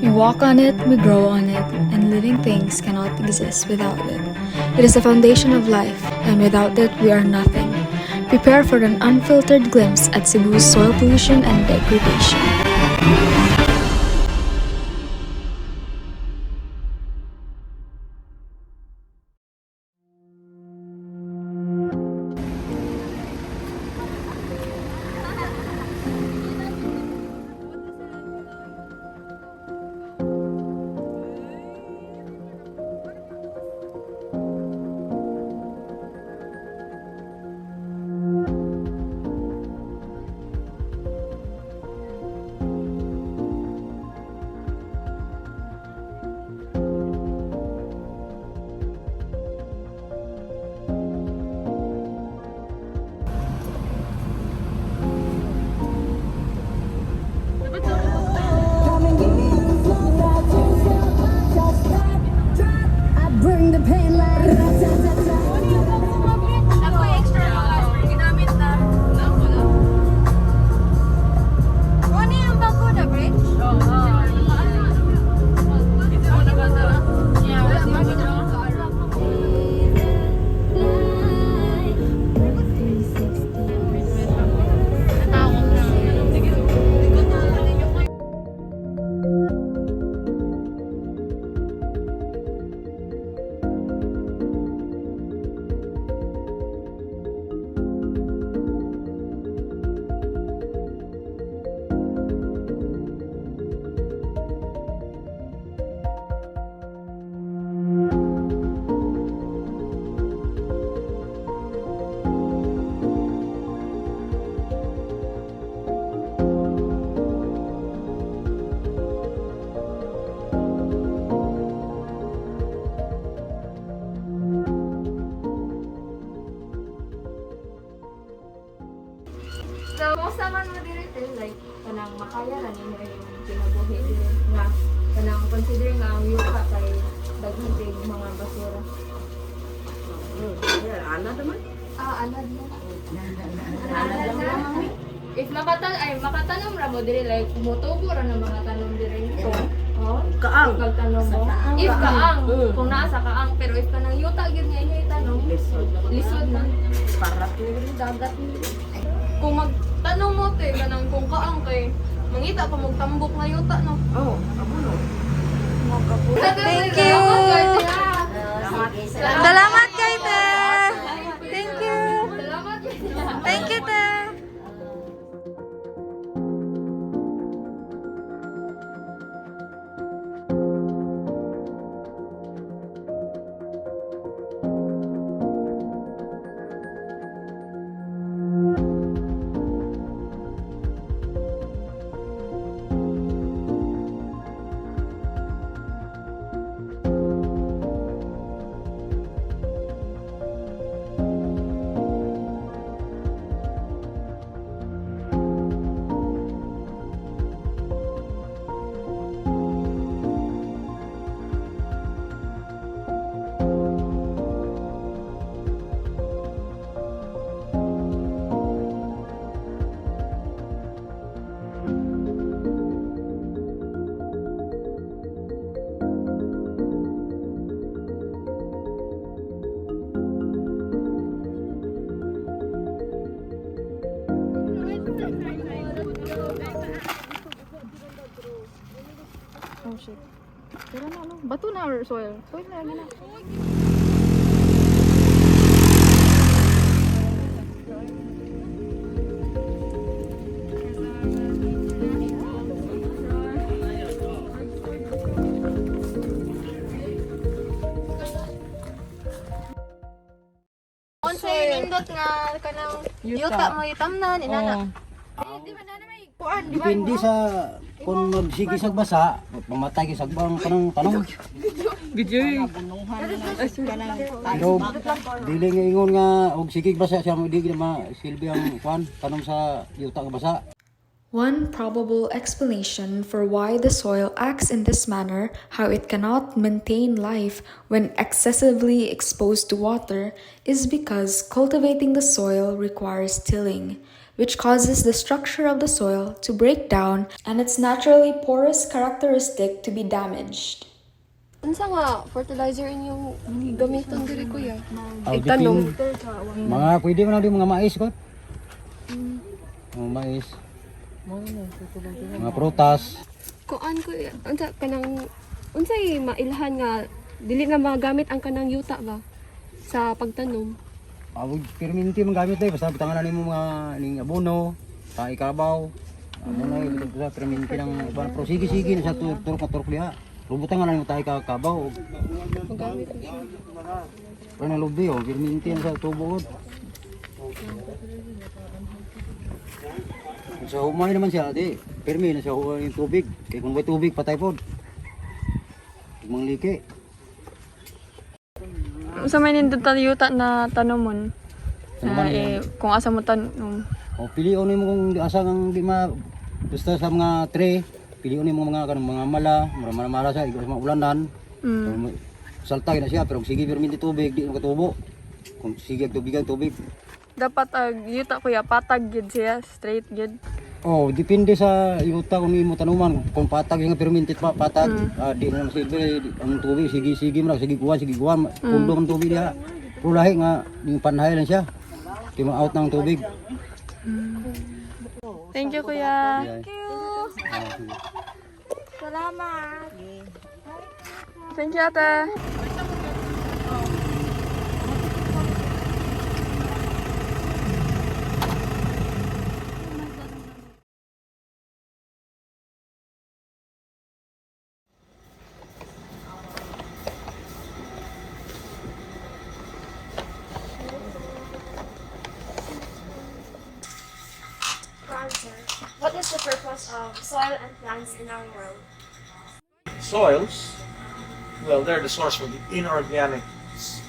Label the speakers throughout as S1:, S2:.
S1: We walk on it, we grow on it, and living things cannot exist without it. It is the foundation of life, and without it, we are nothing. Prepare for an unfiltered glimpse at Cebu's soil pollution and degradation.
S2: So, kumusta man mo dito, like, kanang makaya na nimo yung kinabuhi dito nga, kanang considering nga ang yuka kay daghang kay mga basura.
S3: Anad naman.
S2: Anad mo. Anad na. If makatanong ra mo diri, like, mutubo ra ng mga tanong diri.
S3: Kaang.
S2: Pagtanong mo. If kaang, kung nasa kaang, pero if kanang yuta, yun nga yung itanong. Lisod na.
S3: Para dagat ni.
S2: Kung magtanong mo te, ganang kung kaang kay, mangita pa magtambok na yuta, no?
S3: Oh, abuno.
S2: Thank you!
S1: Salamat kay te! Thank you!
S2: Salamat!
S1: Thank you, te! Oh shit. Pero na ano? Bato na or soil? Soil na lang na.
S2: Once nindot nga kanang yuta mo itamnan inana. Di ba na may kuan, di ba?
S4: Depende sa kung magsige sa basa, pamatay sa bang kanang tanong.
S1: Video.
S4: Pero dili nga ingon nga og sige basa siya mo di ma silbi ang kuan tanong sa yuta nga basa.
S1: One probable explanation for why the soil acts in this manner, how it cannot maintain life when excessively exposed to water, is because cultivating the soil requires tilling. which causes the structure of the soil to break down and its naturally porous characteristic to be damaged.
S5: Unsa nga fertilizer inyong gamiton diri kuya?
S4: Ay,
S5: Itanong.
S4: Mga pwede mo na din mga mais ko. Mga mais. Mga prutas.
S5: Kuan kuya, unsa kanang unsay mailhan nga dili na magamit ang kanang yuta ba sa pagtanom?
S4: Perminti man gamit eh. Basta bitangan na mo mga ning abono, sa ikabaw. Abono ito sa perminti ng iba. Pero sige na sa turok liha. Rubutan nga lang mo tayo kakabaw.
S5: Magamit mo siya.
S4: Pero na lubi oh, perminti yan sa tubo. Sa humay naman siya, di. Permi na sa yung tubig. Kaya kung may tubig, patay po. Mangliki.
S6: Sa may nindot yuta na tanomon. Kung asa mo tanom.
S4: O pilion mo kung asa ang di ma basta sa mga tray, pilion mo mga kanang mga mala sa igos mga ulanan. Saltay na siya pero kung sige perminti tubig, di mo katubo. Kung sige tubig.
S6: Dapat yuta kuya patag gid siya, straight gid.
S4: Oh, depende sa yuta kung imo tanuman. Kung patag yung perminti patag, di na silbi ang tubig sige mo sige guwan, pundo ang tubig diha. Pero lahi nga yung panhay lang siya. Di mo out ng tubig.
S6: Thank you kuya.
S4: Thank you.
S2: Salamat!
S6: Thank you ate.
S7: What is the purpose of soil and plants in our world?
S8: Soils, well, they're the source for the inorganics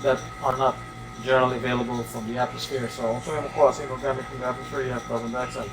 S8: that are not generally available from the atmosphere. So, soil, of course, inorganic from the atmosphere, you have carbon dioxide.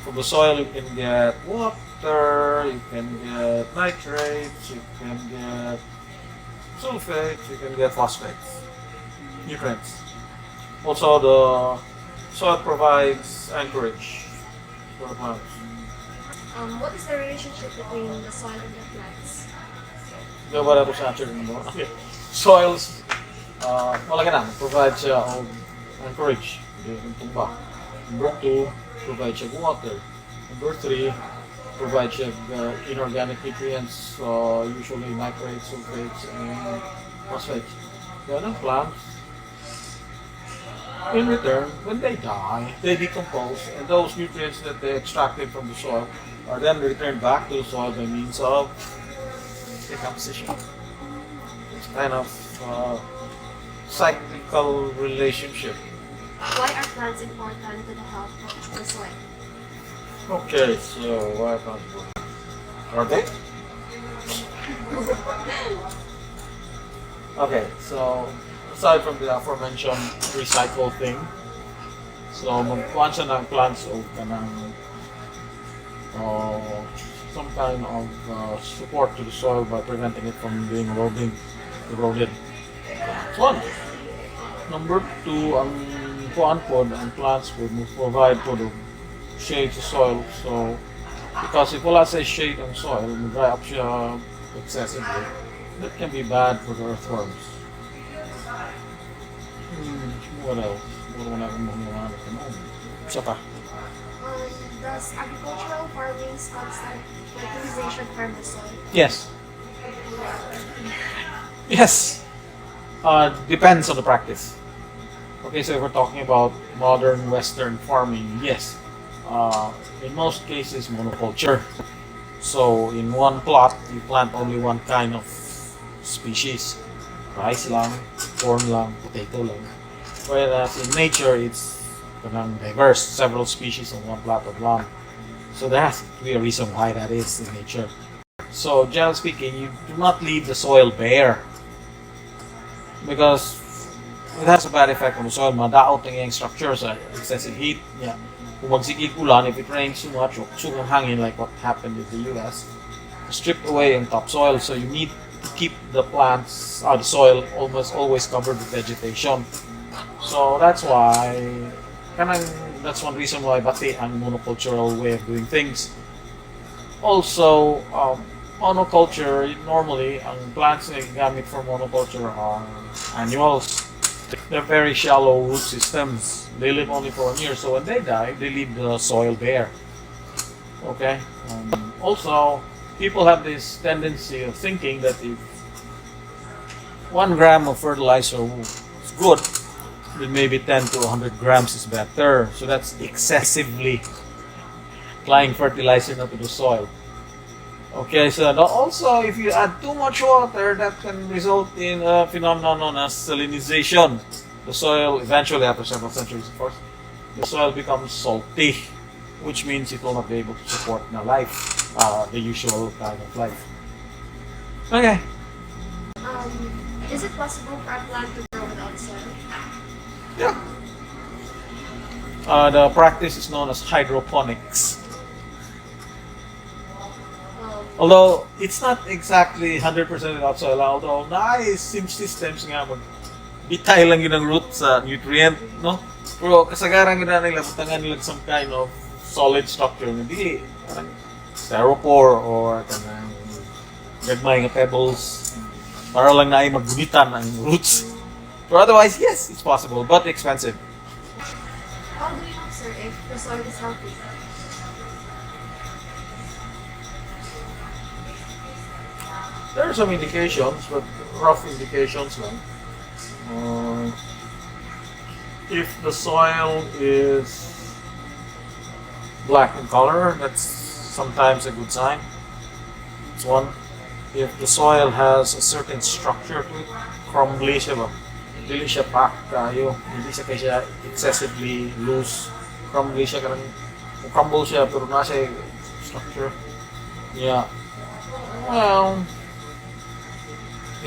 S8: From the soil, you can get water, you can get nitrates, you can get sulfates, you can get phosphates, nutrients. Also, the soil provides anchorage for the plants.
S7: What is the relationship between the soil and the plants?
S8: Di ba ito sa answer mo? Okay. Soils, malaki na, provide siya of anchorage, yung tumba. Number 2, provide siya of water. Number 3, provide siya of inorganic nutrients, usually nitrates, sulfates, and phosphates. The other plants, in return, when they die, they decompose, and those nutrients that they extracted from the soil are then returned back to the soil by means of decomposition. It's kind of cyclical relationship.
S7: Why are plants important to the health of the soil?
S8: Okay, so why are plants important? Are they? Okay, so aside from the aforementioned recycle thing, so magkuhan siya ng plants o kanang some kind of support to the soil by preventing it from being eroded. That's one. Number 2, ang kuhan pod, ang plants would provide pod of shade sa soil. So, because if wala sa shade ang soil, mag-dry up siya excessively, that can be bad for the earthworms. What else? What wala akong mga isa pa.
S7: Does agricultural farming's constant fertilization harm the soil?
S8: Yes. Yes. Depends on the practice. Okay, so if we're talking about modern Western farming, yes. In most cases, monoculture. So in one plot, you plant only one kind of species. Rice lang, corn lang, potato lang. Whereas in nature, it's diverse, several species on one plot of land. So there has to be a reason why that is in nature. So generally speaking, you do not leave the soil bare because it has a bad effect on the soil. Madaot ang iyang structures, excessive heat. Yeah. Kung magsikid ulan, if it rains too much, o sugang hangin like what happened in the US, stripped away ang topsoil. So you need to keep the plants, the soil almost always covered with vegetation. So that's why that's one reason why bati ang monocultural way of doing things. Also, monoculture, normally, ang plants na gamit for monoculture are annuals. They're very shallow root systems. They live only for 1 year, so when they die, they leave the soil bare. Okay? Also, people have this tendency of thinking that if 1 gram of fertilizer is good, then maybe 10 to 100 grams is better. So that's excessively applying fertilizer into the soil. Okay, so also if you add too much water, that can result in a phenomenon known as salinization. The soil eventually, after several centuries of course, the soil becomes salty, which means it will not be able to support the life, the usual kind of life. Okay.
S7: Is it possible for a plant to grow without soil?
S8: Yeah. The practice is known as hydroponics. Although it's not exactly 100% without soil, although sim systems nga bitay lang yun ang root sa nutrient, no? Pero kasagaran yun na nila, butangan nila some kind of solid structure, hindi parang styrofoam or kanang gagmay nga pebbles para lang na ay magbunitan ang roots. But otherwise, yes, it's possible, but expensive.
S7: How do you know, sir, if the soil is healthy?
S8: There are some indications, but rough indications lang. If the soil is black in color, that's sometimes a good sign. That's one. If the soil has a certain structure to it, crumbly siya ba? Hindi siya packed kayo. Hindi siya kaya excessively loose. Crumbly siya, karang crumble siya pero nasa structure. Yeah. Well,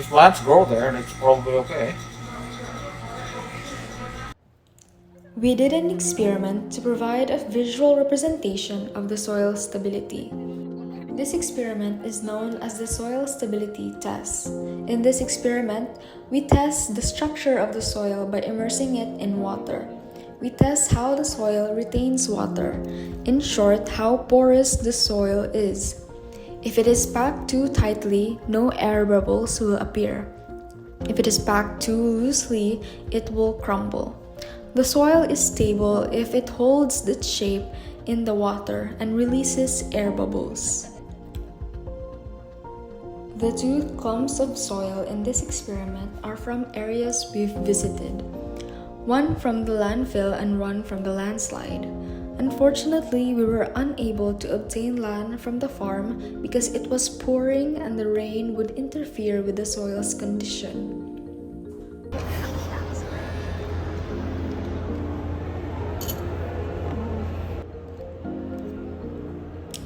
S8: if plants grow there, it's probably okay.
S1: We did an experiment to provide a visual representation of the soil stability. This experiment is known as the soil stability test. In this experiment, we test the structure of the soil by immersing it in water. We test how the soil retains water. In short, how porous the soil is. If it is packed too tightly, no air bubbles will appear. If it is packed too loosely, it will crumble. The soil is stable if it holds its shape in the water and releases air bubbles. The 2 clumps of soil in this experiment are from areas we've visited. One from the landfill and one from the landslide. Unfortunately, we were unable to obtain land from the farm because it was pouring and the rain would interfere with the soil's condition.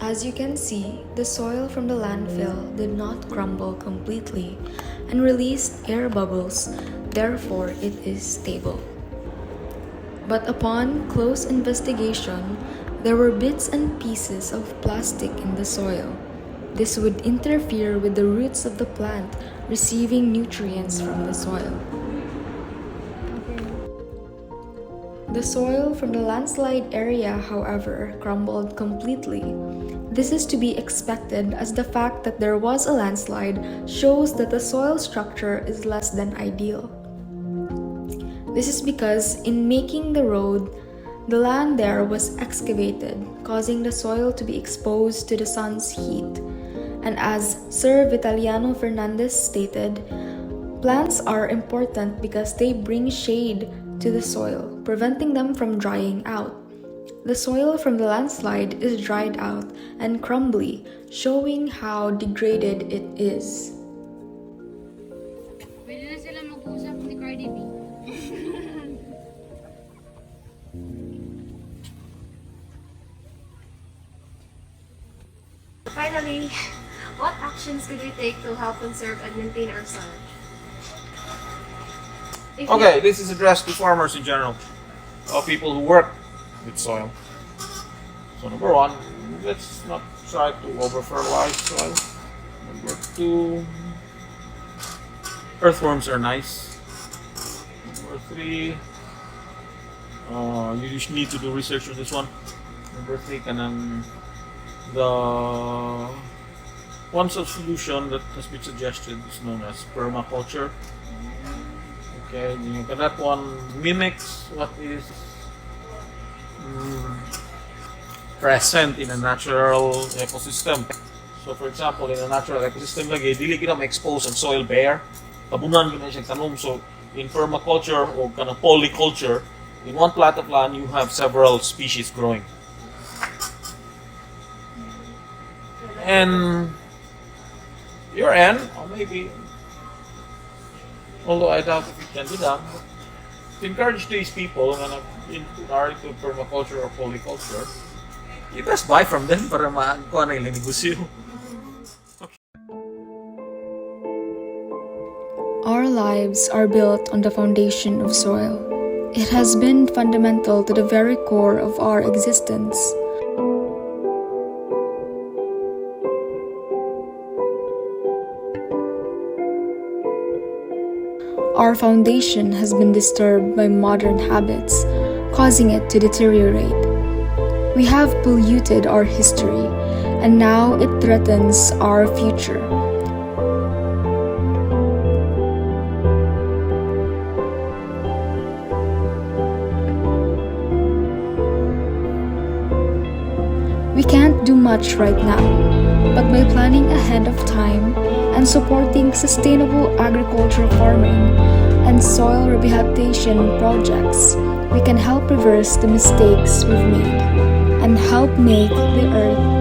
S1: As you can see, the soil from the landfill did not crumble completely and released air bubbles, therefore it is stable. But upon close investigation, there were bits and pieces of plastic in the soil. This would interfere with the roots of the plant receiving nutrients from the soil. The soil from the landslide area, however, crumbled completely. This is to be expected as the fact that there was a landslide shows that the soil structure is less than ideal. This is because in making the road, the land there was excavated, causing the soil to be exposed to the sun's heat. And as Sir Vitaliano Fernandez stated, plants are important because they bring shade to the soil, preventing them from drying out. The soil from the landslide is dried out and crumbly, showing how degraded it is.
S9: Pwede na sila mag-usap ni Cardi B.
S7: Finally, what actions could we take to help conserve and maintain our soil?
S8: Okay, this is addressed to farmers in general, people who work with soil. So number 1, let's not try to over-fertilize soil. Number 2, earthworms are nice. Number 3, You just need to do research on this one. Number 3, kanang the one such solution that has been suggested is known as permaculture. Okay, that one mimics what is present in a natural ecosystem. So for example, in a natural ecosystem lagi, dili kita ma-expose ang soil bare. Tabunan gina siya tanom. So in permaculture or kind of polyculture, in one plot of land you have several species growing. And your end, or maybe, although I doubt if you can do that, to encourage these people na are into permaculture or polyculture, you best buy from them para makuha na ilang negosyo.
S1: Our lives are built on the foundation of soil. It has been fundamental to the very core of our existence. Our foundation has been disturbed by modern habits, causing it to deteriorate. We have polluted our history, and now it threatens our future. We can't do much right now, but by planning ahead of time and supporting sustainable agricultural farming and soil rehabilitation projects, we can help reverse the mistakes we've made and help make the earth